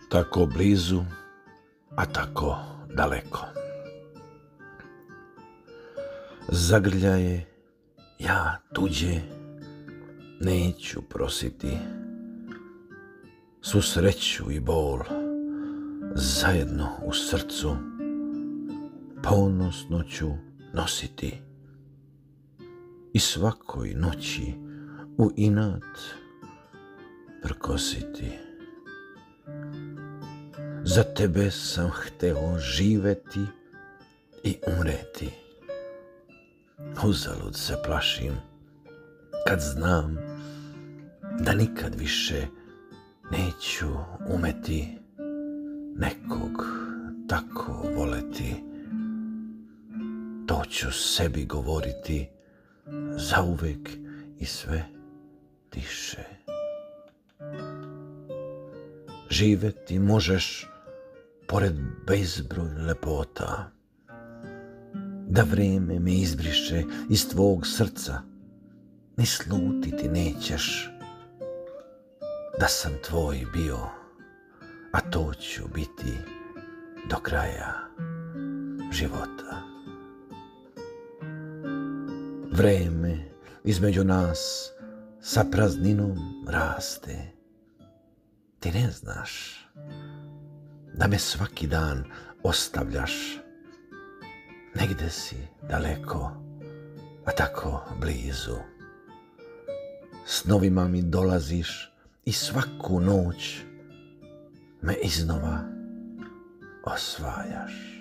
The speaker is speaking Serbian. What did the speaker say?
tako blizu, a tako daleko. Zagrljaje, ja tuđe neću prositi, svu sreću i bol zajedno u srcu ponosno ću nositi i svakoj noći u inat prkositi. Za tebe sam hteo živeti i umreti, uzalud se plašim kad znam da nikad više neću umeti nekog tako voleti. To ću sebi govoriti zauvek i sve tiše. Živeti možeš pored bezbroj lepota, da vreme me izbriše iz tvog srca, ni slutiti nećeš da sam tvoj bio, a to ću biti do kraja života. Vreme između nas sa prazninom raste. Ti ne znaš da me svaki dan ostavljaš. Negde si daleko, a tako blizu. Snovima mi dolaziš i svaku noć me iznova osvajaš.